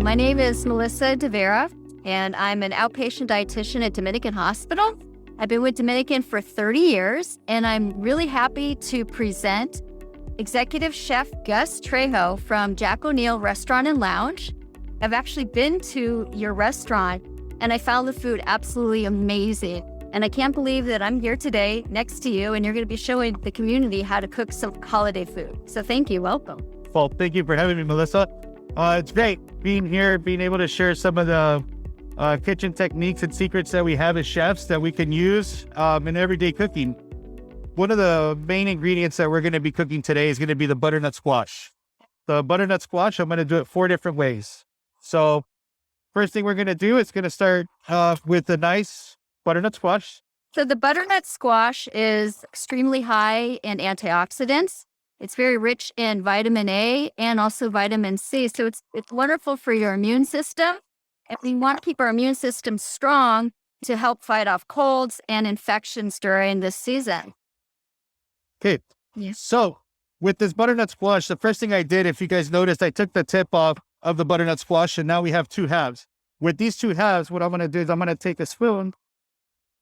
My name is Melissa Devera, and I'm an outpatient dietitian at Dominican Hospital. I've been with Dominican for 30 years, and I'm really happy to present Executive Chef Gus Trejo from Jack O'Neill Restaurant and Lounge. I've actually been to your restaurant, and I found the food absolutely amazing. And I can't believe that I'm here today next to you, and you're going to be showing the community how to cook some holiday food. So thank you. Welcome. Well, thank you for having me, Melissa. It's great being here, being able to share some of the kitchen techniques and secrets that we have as chefs that we can use in everyday cooking. One of the main ingredients that we're going to be cooking today is going to be the butternut squash. The butternut squash, I'm going to do it 4 different ways. So first thing we're going to do is going to start with a nice butternut squash. So the butternut squash is extremely high in antioxidants. It's very rich in vitamin A and also vitamin C. So it's wonderful for your immune system. And we want to keep our immune system strong to help fight off colds and infections during this season. Okay. Yes. So with this butternut squash, the first thing I did, if you guys noticed, I took the tip off of the butternut squash, and now we have 2 halves. With these 2 halves, what I'm going to do is I'm going to take a spoon,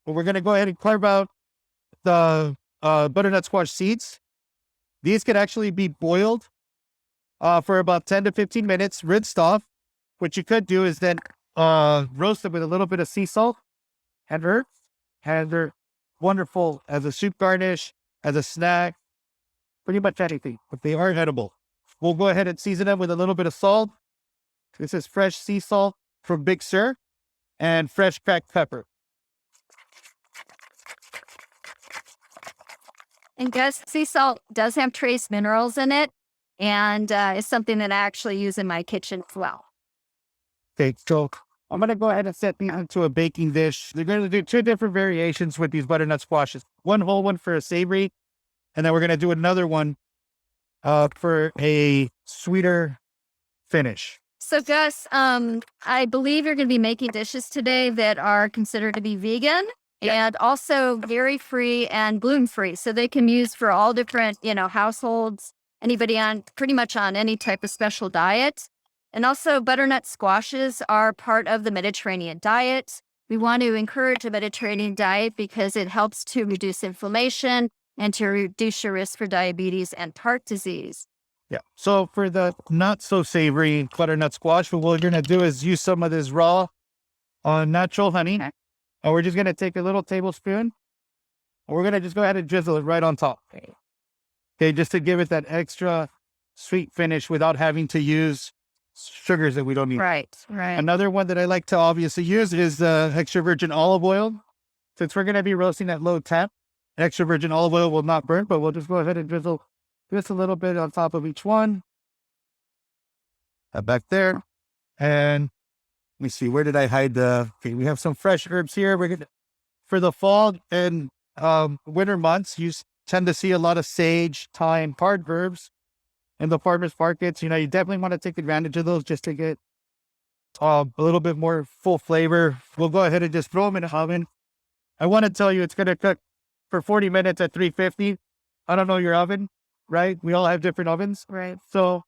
and we're going to go ahead and carve out the butternut squash seeds. These could actually be boiled for about 10 to 15 minutes, rinsed off. What you could do is then roast them with a little bit of sea salt and herbs, and they're wonderful as a soup garnish, as a snack, pretty much anything, but they are edible. We'll go ahead and season them with a little bit of salt. This is fresh sea salt from Big Sur and fresh cracked pepper. And Gus, sea salt does have trace minerals in it, and it's something that I actually use in my kitchen as well. Okay, so I'm going to go ahead and set these into a baking dish. They're going to do 2 different variations with these butternut squashes. One whole one for a savory, and then we're going to do another one for a sweeter finish. So Gus, I believe you're going to be making dishes today that are considered to be vegan. Yeah. And also dairy-free and gluten-free. So they can be used for all different, households, anybody pretty much on any type of special diet. And also butternut squashes are part of the Mediterranean diet. We want to encourage a Mediterranean diet because it helps to reduce inflammation and to reduce your risk for diabetes and heart disease. Yeah. So for the not so savory butternut squash, what we're going to do is use some of this raw natural honey. Okay. And we're just going to take a little tablespoon, and we're going to just go ahead and drizzle it right on top. Okay, just to give it that extra sweet finish without having to use sugars that we don't need. Right. Another one that I like to obviously use is extra virgin olive oil. Since we're going to be roasting at low temp, extra virgin olive oil will not burn, but we'll just go ahead and drizzle just a little bit on top of each one. Back there. And let me see, where did I hide okay, we have some fresh herbs here. We're gonna, for the fall and winter months, you tend to see a lot of sage, thyme, hard herbs in the farmers markets. You definitely want to take advantage of those just to get a little bit more full flavor. We'll go ahead and just throw them in the oven. I want to tell you it's going to cook for 40 minutes at 350. I don't know your oven, right? We all have different ovens. Right. So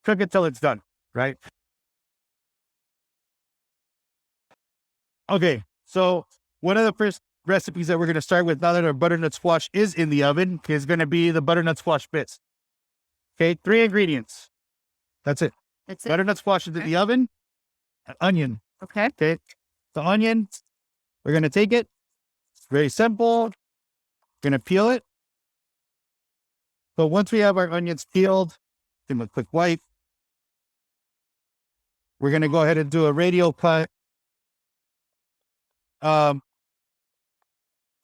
cook it till it's done, right? Okay, so one of the first recipes that we're going to start with now that our butternut squash is in the oven is going to be the butternut squash bits. Okay, 3 ingredients. That's it. Butternut squash is in the oven. An onion. Okay. The onion, we're going to take it. It's very simple. We're going to peel it. So once we have our onions peeled, give them a quick wipe. We're going to go ahead and do a radial cut.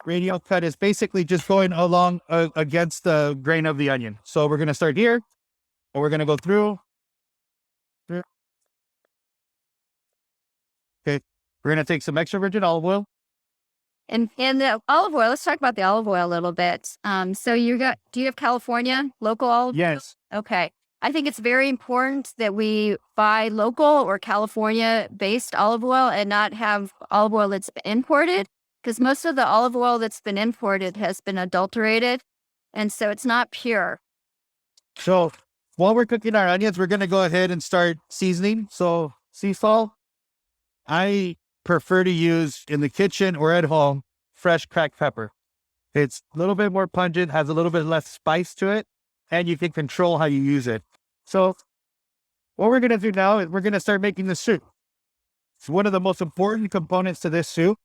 Radial cut is basically just going along against the grain of the onion. So we're going to start here, and we're going to go through. Okay, we're going to take some extra virgin olive oil. And the olive oil, let's talk about the olive oil a little bit. So do you have California local olive oil? Yes. Okay. I think it's very important that we buy local or California-based olive oil and not have olive oil that's been imported, because most of the olive oil that's been imported has been adulterated, and so it's not pure. So while we're cooking our onions, we're going to go ahead and start seasoning. So sea salt, I prefer to use in the kitchen or at home, fresh cracked pepper. It's a little bit more pungent, has a little bit less spice to it, and you can control how you use it. So what we're going to do now is we're going to start making the soup. So one of the most important components to this soup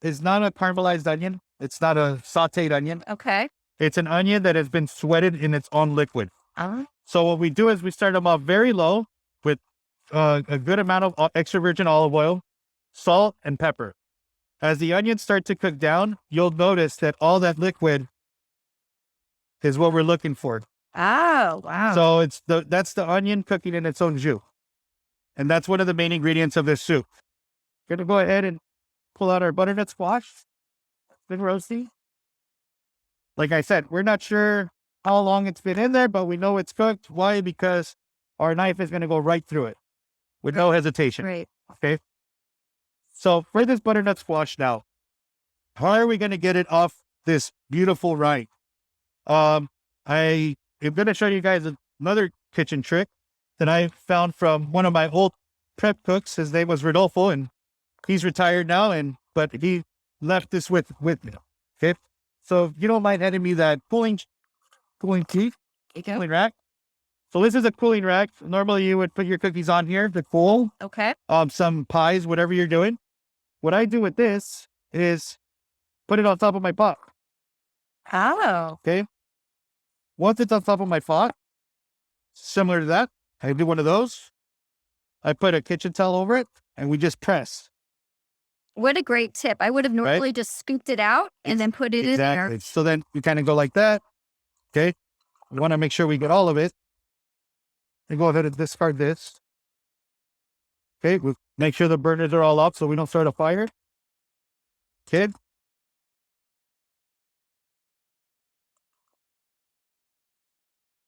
is not a caramelized onion. It's not a sauteed onion. Okay. It's an onion that has been sweated in its own liquid. So what we do is we start them off very low with a good amount of extra virgin olive oil, salt, and pepper. As the onions start to cook down, you'll notice that all that liquid is what we're looking for. Oh, wow. So that's the onion cooking in its own jus. And that's one of the main ingredients of this soup. We're going to go ahead and pull out our butternut squash. It's been roasting. Like I said, we're not sure how long it's been in there, but we know it's cooked. Why? Because our knife is going to go right through it with no hesitation. Great. Okay. So for this butternut squash now, how are we going to get it off this beautiful rind? I am going to show you guys another kitchen trick that I found from one of my old prep cooks. His name was Rodolfo, and he's retired now, but he left this with me. Okay. So if you don't mind handing me that cooling rack. So this is a cooling rack. Normally you would put your cookies on here to cool. Okay. Some pies, whatever you're doing. What I do with this is put it on top of my pot. Oh. Okay. Once it's on top of my pot, similar to that, I do one of those. I put a kitchen towel over it and we just press. What a great tip. I would have normally just scooped it out and then put it in there. So then you kind of go like that. Okay. We want to make sure we get all of it. And go ahead and discard this. Okay. We make sure the burners are all up so we don't start a fire. Okay.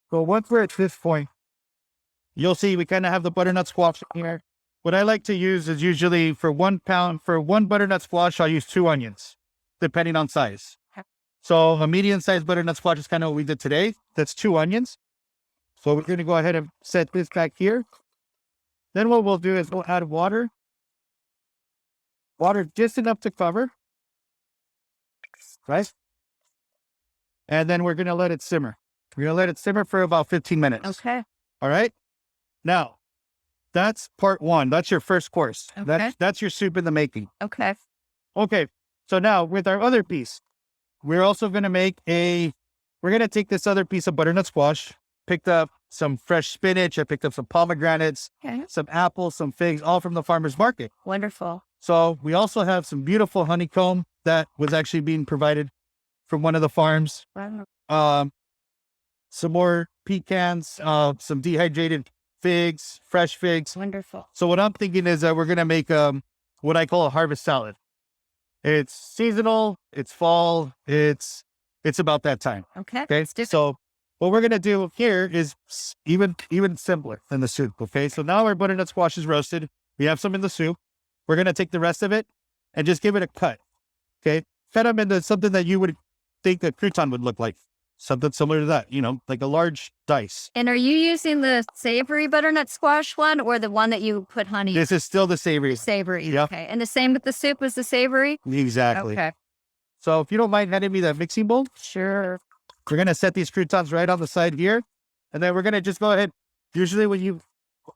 So once we're at this point, you'll see we kind of have the butternut squash in here. What I like to use is usually for 1 pound, for one butternut squash, I'll use 2 onions, depending on size. Okay. So a medium-sized butternut squash is kind of what we did today. That's 2 onions. So we're going to go ahead and set this back here. Then what we'll do is we'll add water. Water just enough to cover. Right? And then we're going to let it simmer. We're going to let it simmer for about 15 minutes. Okay. All right? Now, that's part 1. That's your first course. Okay. That's your soup in the making. Okay. Okay. So now with our other piece, we're also going to we're going to take this other piece of butternut squash, picked up some fresh spinach. I picked up some pomegranates, some apples, some figs, all from the farmer's market. Wonderful. So we also have some beautiful honeycomb that was actually being provided from one of the farms. Wow. Some more pecans, some dehydrated figs, fresh figs. Wonderful. So what I'm thinking is that we're going to make what I call a harvest salad. It's seasonal, it's fall, it's about that time. Okay. So what we're going to do here is even simpler than the soup. Okay. So now our butternut squash is roasted. We have some in the soup. We're going to take the rest of it and just give it a cut. Okay. Cut them into something that you would think a crouton would look like. Something similar to that, like a large dice. And are you using the savory butternut squash one or the one that you put honey? This is still the savory. Savory. Yep. Okay. And the same with the soup as the savory? Exactly. Okay. So if you don't mind handing me that mixing bowl. Sure. We're going to set these croutons right on the side here. And then we're going to just go ahead. Usually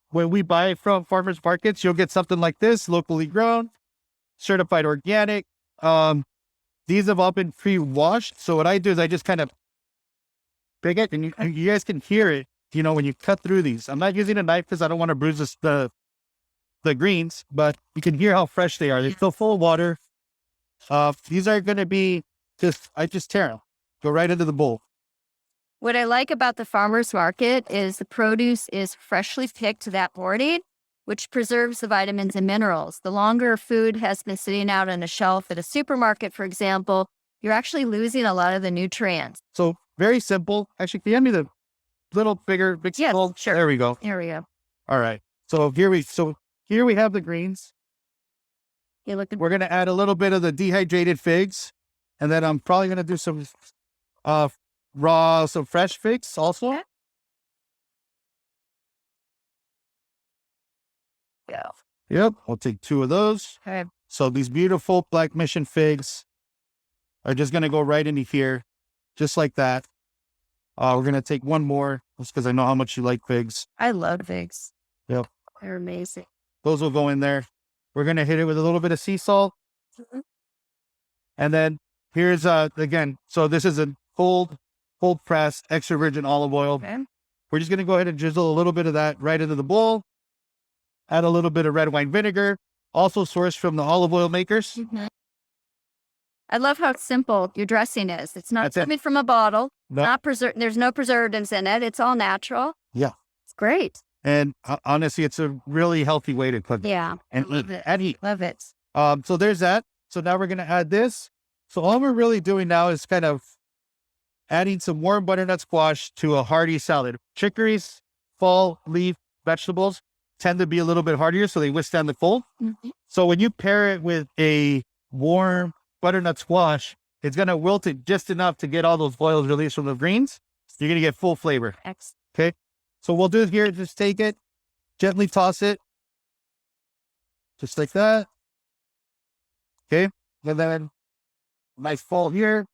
when we buy from farmers markets, you'll get something like this, locally grown, certified organic. These have all been pre-washed. So what I do is I just kind of pick it, and you guys can hear it, when you cut through these. I'm not using a knife because I don't want to bruise the greens, but you can hear how fresh they are. They're still full of water. These are going to be I just tear them. Go right into the bowl. What I like about the farmer's market is the produce is freshly picked that morning, which preserves the vitamins and minerals. The longer food has been sitting out on a shelf at a supermarket, for example, you're actually losing a lot of the nutrients. So very simple. Actually, can you hand me the little bigger mixing bowl? Yes, sure. There we go. There we go. All right. So here we have the greens. We're going to add a little bit of the dehydrated figs, and then I'm probably going to do some some fresh figs also. Okay. Yeah. Yep. I'll take 2 of those. Okay. So these beautiful black mission figs are just going to go right into here, just like that. We're going to take 1 more just because I know how much you like figs. I love figs. Yep. They're amazing. Those will go in there. We're going to hit it with a little bit of sea salt. Mhm. And then here's, again, so this is a cold pressed extra virgin olive oil. Okay. We're just going to go ahead and drizzle a little bit of that right into the bowl. Add a little bit of red wine vinegar, also sourced from the olive oil makers. Mhm. I love how simple your dressing is. It's not That's it. coming from a bottle. No. Not there's no preservatives in it. It's all natural. Yeah. It's great. And honestly, it's a really healthy way to cook. Yeah. And I love it. add heat. Love it. So there's that. So now we're going to add this. So all we're really doing now is kind of adding some warm butternut squash to a hearty salad. Chicories, fall leaf vegetables tend to be a little bit hardier, so they withstand the cold. Mhm. So when you pair it with a warm butternut squash, it's going to wilt it just enough to get all those oils released from the greens. You're going to get full flavor. Excellent. Okay. So we'll do it here. Just take it, gently toss it, just like that. Okay. And then nice fall here.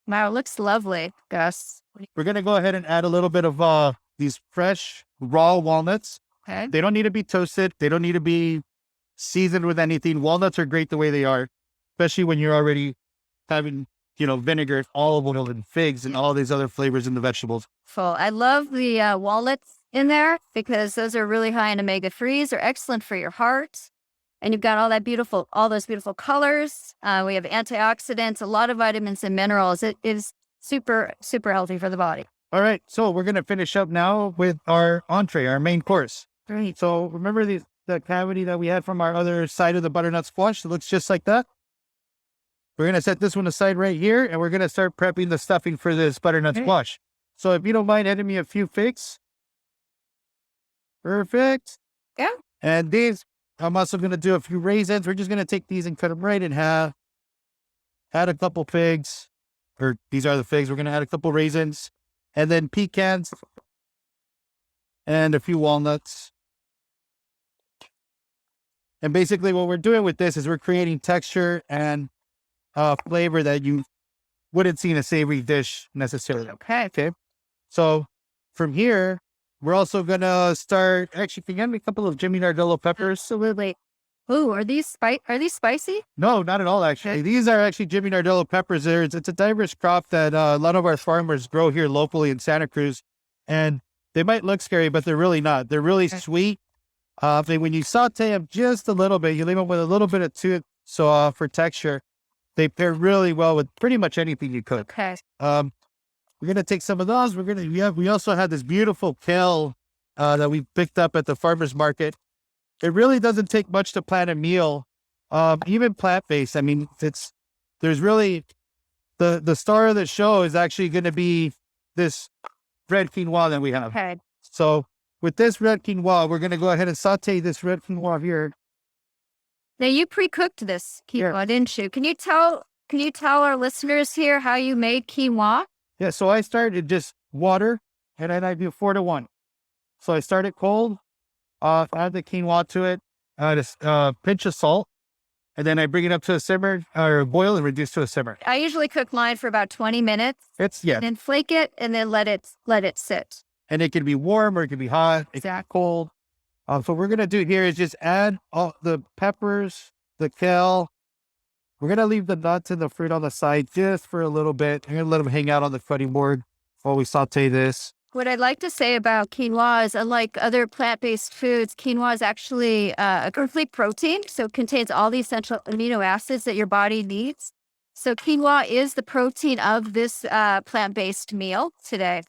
Wow, it looks lovely, Gus. We're going to go ahead and add a little bit of these fresh raw walnuts. Okay. They don't need to be toasted. They don't need to be seasoned with anything. Walnuts are great the way they are, especially when you're already having, vinegar, olive oil, and figs and all these other flavors in the vegetables. Full. I love the walnuts in there because those are really high in omega-3s. They're excellent for your heart. And you've got all those beautiful colors. We have antioxidants, a lot of vitamins and minerals. It is super, super healthy for the body. All right. So we're going to finish up now with our entree, our main course. Great. So remember the cavity that we had from our other side of the butternut squash? It looks just like that. We're going to set this one aside right here, and we're going to start prepping the stuffing for this butternut squash. So if you don't mind adding me a few figs. Perfect. Yeah. And these, I'm also going to do a few raisins. We're just going to take these and cut them right in half. Add a couple figs, or these are the figs. We're going to add a couple raisins, and then pecans, and a few walnuts. And basically what we're doing with this is we're creating texture and flavor that you wouldn't see in a savory dish necessarily. Okay. So from here, we're also going to start, actually, can you get me a couple of Jimmy Nardello peppers? Absolutely. Ooh, are these spicy? No, not at all, actually. Okay. These are actually Jimmy Nardello peppers. It's a diverse crop that a lot of our farmers grow here locally in Santa Cruz. And they might look scary, but they're really not. They're really sweet. When you saute them just a little bit, you leave them with a little bit of tooth, so for texture, they pair really well with pretty much anything you cook. Okay. We're going to take some of those. We also have this beautiful kale that we picked up at the farmer's market. It really doesn't take much to plan a meal, even plant-based. I mean, there's really, the star of the show is actually going to be this red quinoa that we have. Okay. So with this red quinoa, we're going to go ahead and saute this red quinoa here. Now you pre-cooked this quinoa, didn't you? Can you tell our listeners here how you made quinoa? Yeah, so I started just water, and then I do 4-to-1. So I start it cold, add the quinoa to it, just pinch of salt, and then I bring it up to a simmer or boil and reduce to a simmer. I usually cook mine for about 20 minutes. Yeah. Then flake it and then let it sit. And it can be warm or it can be hot. It's cold. So what we're going to do here is just add all the peppers, the kale. We're going to leave the nuts and the fruit on the side just for a little bit. I'm going to let them hang out on the cutting board while we saute this. What I'd like to say about quinoa is, unlike other plant-based foods, quinoa is actually a complete protein. So it contains all the essential amino acids that your body needs. So quinoa is the protein of this plant-based meal today.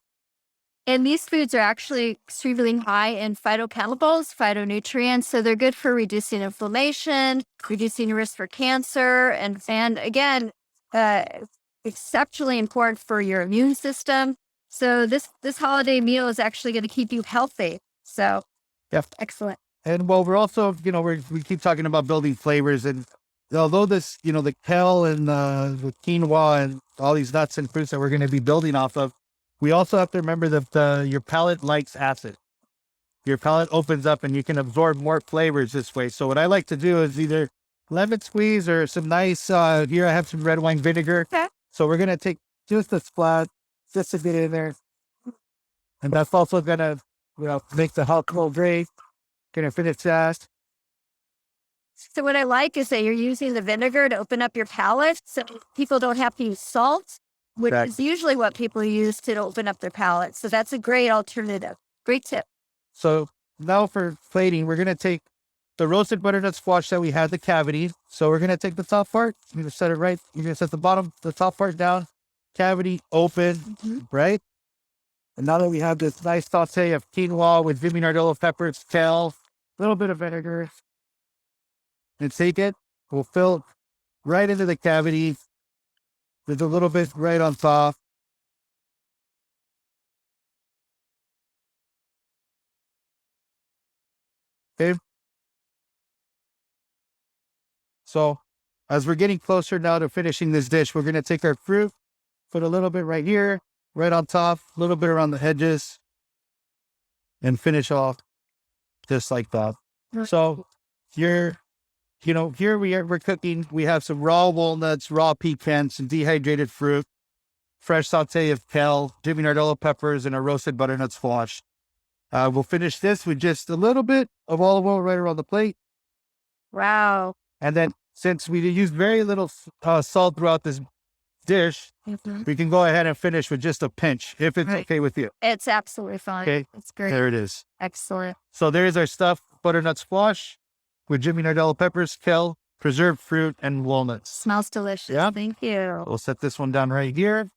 And these foods are actually extremely high in phytochemicals, phytonutrients. So they're good for reducing inflammation, reducing your risk for cancer, and again, exceptionally important for your immune system. So this holiday meal is actually going to keep you healthy. So excellent. And well, we're also, we keep talking about building flavors, and although this, the kale and the quinoa and all these nuts and fruits that we're going to be building off of We also have to remember that your palate likes acid. Your palate opens up and you can absorb more flavors this way. So what I like to do is either lemon squeeze or some nice, here I have some red wine vinegar. Okay. So we're going to take just a splat, just a bit in there. And that's also going to, make the alcohol great. Going to finish fast. So what I like is that you're using the vinegar to open up your palate, so people don't have to use salt, which Exactly. is usually what people use to open up their palate. So that's a great alternative. Great tip. So now for plating, we're going to take the roasted butternut squash that we had the cavity. So we're going to take the top part. You're going to set it right. You're going to set the top part down, cavity open, right? And now that we have this nice saute of quinoa with Vimy Nardolo peppers, kale, a little bit of vinegar, and take it, we'll fill it right into the cavity. There's a little bit right on top. Okay. So as we're getting closer now to finishing this dish, we're going to take our fruit, put a little bit right here, right on top, a little bit around the edges, and finish off just like that. So here we're cooking. We have some raw walnuts, raw pecans, some dehydrated fruit, fresh saute of kale, Vimy Nardolo peppers, and a roasted butternut squash. We'll finish this with just a little bit of olive oil right around the plate. Wow. And then since we used very little salt throughout this dish, we can go ahead and finish with just a pinch, if it's okay with you. It's absolutely fine. Okay. It's great. There it is. Excellent. So there's our stuffed butternut squash with Vimy Nardolo peppers, kale, preserved fruit, and walnuts. Smells delicious. Yeah. Thank you. We'll set this one down right here.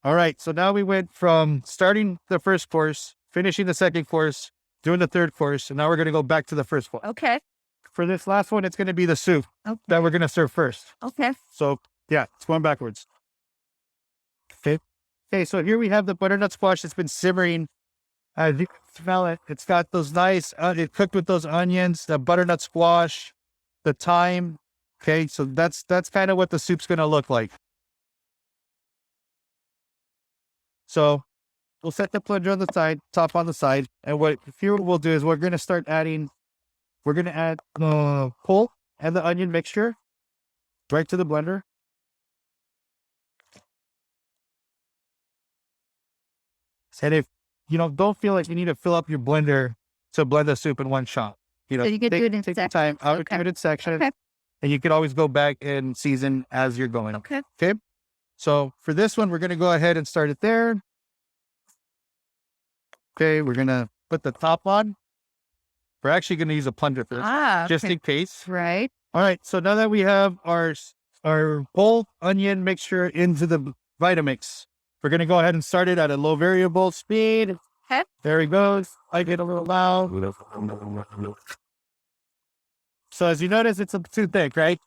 All right. So now we went from starting the first course, finishing the second course, doing the third course, and now we're going to go back to the first one. Okay. For this last one, it's going to be the soup that we're going to serve first. Okay. So yeah, it's going backwards. Okay, so here we have the butternut squash that's been simmering. As you can smell it, it's got those nice, it cooked with those onions, the butternut squash, the thyme. Okay, so that's kind of what the soup's going to look like. So we'll set the plunger on the side, top on the side. And what we'll do is we're going to add the pulp and the onion mixture right to the blender. And if don't feel like you need to fill up your blender to blend the soup in one shot. So you could do it in take the time out, do it in sections, and you can always go back and season as you're going. Okay. Okay. So for this one, we're going to go ahead and start it there. Okay, we're going to put the top on. We're actually going to use a plunger for this, just in case. Right. All right. So now that we have our whole onion mixture into the Vitamix, we're going to go ahead and start it at a low variable speed. Okay. There he goes. I get a little loud. So as you notice, it's too thick, right?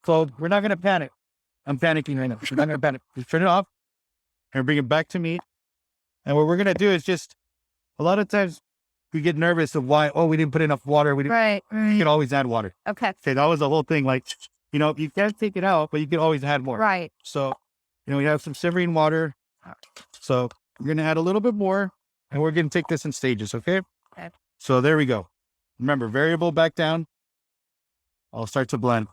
So we're not going to panic. I'm panicking right now. We're not going to panic. Just turn it off and bring it back to me. And what we're going to do is just, a lot of times we get nervous of why, we didn't put enough water. Right. You can always add water. Okay. Okay, that was the whole thing. Like, you can't take it out, but you can always add more. Right. So, we have some simmering water. So we're going to add a little bit more, and we're going to take this in stages, okay? Okay. So there we go. Remember, variable back down. I'll start to blend.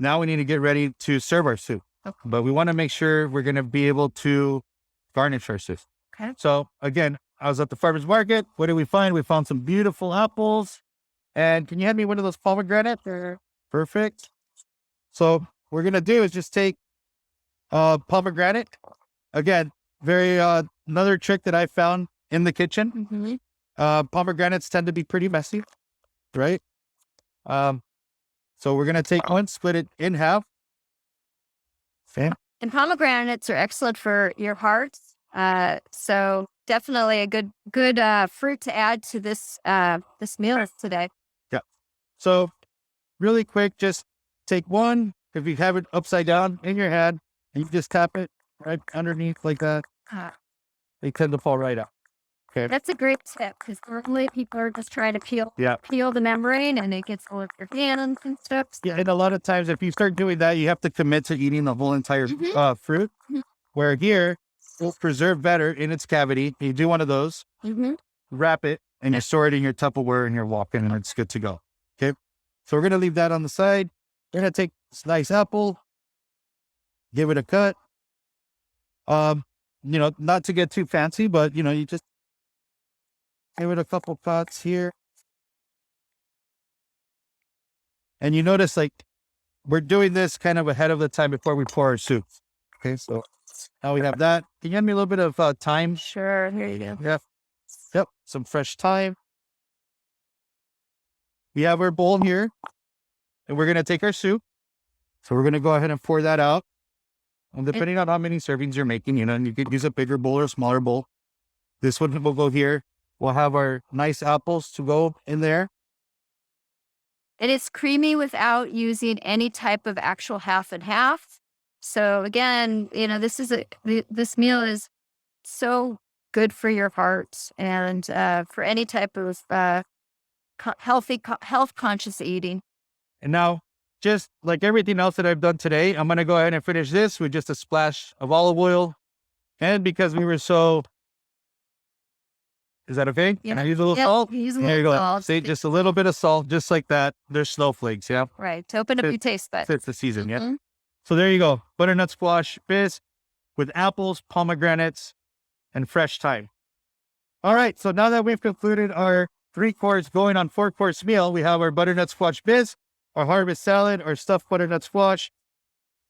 Now we need to get ready to serve our soup. Okay. But we want to make sure we're going to be able to garnish our soup. Okay. So again, I was at the farmer's market. What did we find? We found some beautiful apples. And can you hand me one of those pomegranates? Perfect. So what we're going to do is just take pomegranate. Again, another trick that I found in the kitchen. Pomegranates tend to be pretty messy, right? So we're going to take one, split it in half. Okay. And pomegranates are excellent for your hearts. So definitely a good fruit to add to this meal today. Yeah. So really quick, just take one, if you have it upside down in your hand and you just tap it right underneath like that, Ah, they tend to fall right out. Okay. that's a great tip because normally people are just trying to Yeah. peel the membrane and it gets all over your hands and stuff. Yeah. And a lot of times, if you start doing that, you have to commit to eating the whole entire fruit. Mhm. Where here, it's preserved better in its cavity. You do one of those, wrap it, and you store it in your Tupperware and you're walking and it's good to go. Okay. So we're going to leave that on the side. We're going to take a nice apple, give it a cut. Not to get too fancy, but you just give it a couple cuts here. And you notice like we're doing this kind of ahead of the time before we pour our soup. Okay. So now we have that. Can you give me a little bit of thyme? Sure. Here you go. Yeah. Yep. Some fresh thyme. We have our bowl here and we're going to take our soup. So we're going to go ahead and pour that out. And depending on how many servings you're making, you could use a bigger bowl or a smaller bowl. This one will go here. We'll have our nice apples to go in there. And it's creamy without using any type of actual half and half. So again, this meal is so good for your heart and for any type of health conscious eating. And now, just like everything else that I've done today, I'm going to go ahead and finish this with just a splash of olive oil. And because we were so... Is that okay? Yeah. Can I use a little salt? Use a There you little go. salt. See, just a little bit of salt, just like that. There's snowflakes, yeah? Right. To open up your taste buds. It's the season, yeah? Mhm. So there you go. Butternut squash bisque with apples, pomegranates, and fresh thyme. All right. So now that we've concluded our 3-course going on 4-course meal, we have our butternut squash bisque, our harvest salad, our stuffed butternut squash.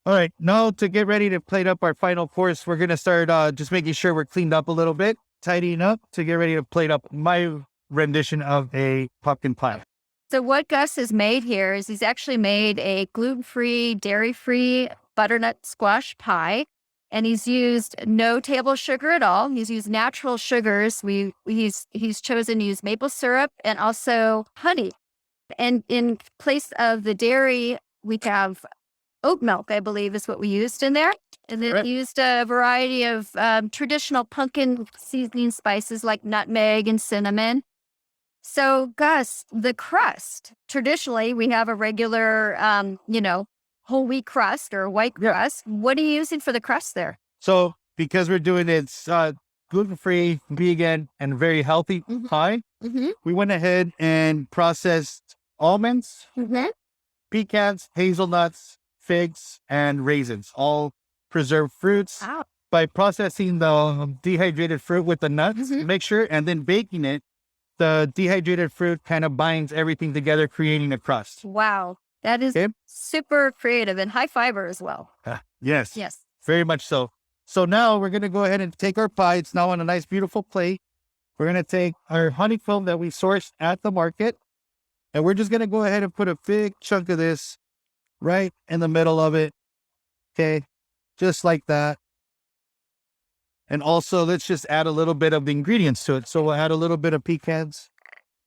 All right. Now to get ready to plate up our final course, we're going to start just making sure we're cleaned up a little bit, tidying up to get ready to plate up my rendition of a pumpkin pie. So what Gus has made here is he's actually made a gluten-free, dairy-free butternut squash pie. And he's used no table sugar at all. He's used natural sugars. He's chosen to use maple syrup and also honey. And in place of the dairy, we have oat milk, I believe is what we used in there. And then used a variety of traditional pumpkin seasoning spices like nutmeg and cinnamon. So, Gus, the crust, traditionally we have a regular, whole wheat crust or white crust. What are you using for the crust there? So because we're doing it gluten-free, vegan, and very healthy pie, we went ahead and processed almonds, pecans, hazelnuts, figs, and raisins, all preserved fruits. Wow. By processing the dehydrated fruit with the nuts mixture and then baking it, the dehydrated fruit kind of binds everything together, creating a crust. Wow. That is super creative and high fiber as well. Yes. Yes. Very much so. So now we're going to go ahead and take our pie. It's now on a nice, beautiful plate. We're going to take our honeycomb that we sourced at the market, and we're just going to go ahead and put a big chunk of this right in the middle of it. Okay. Just like that. And also, let's just add a little bit of the ingredients to it. So we'll add a little bit of pecans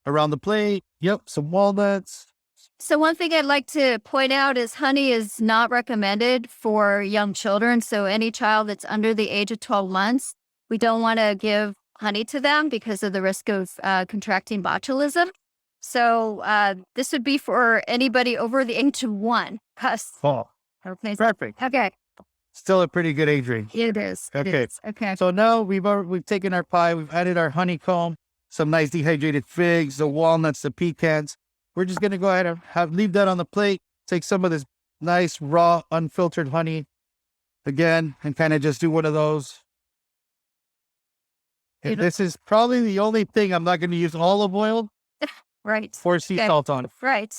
around the plate. Yep. Some walnuts. So one thing I'd like to point out is honey is not recommended for young children. So any child that's under the age of 12 months, we don't want to give honey to them because of the risk of contracting botulism. So this would be for anybody over the age of 1. Oh, perfect. Okay. Still a pretty good age range. It is. Okay. It is. Okay. So now we've taken our pie, we've added our honeycomb, some nice dehydrated figs, the walnuts, the pecans. We're just going to go ahead and leave that on the plate, take some of this nice, raw, unfiltered honey again, and kind of just do one of those. And this is probably the only thing I'm not going to use olive oil. Right. Or sea salt on it. Right.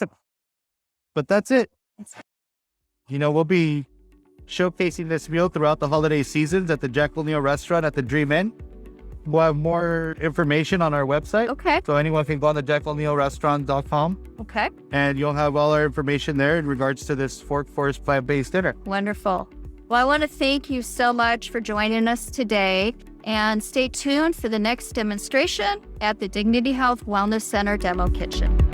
But that's it. We'll be showcasing this meal throughout the holiday seasons at the Jack O'Neill restaurant at the Dream Inn. We'll have more information on our website. Okay. So anyone can go on the jacko'neillrestaurant.com. Okay. And you'll have all our information there in regards to this 4-course plant-based dinner. Wonderful. Well, I want to thank you so much for joining us today. And stay tuned for the next demonstration at the Dignity Health Wellness Center Demo Kitchen.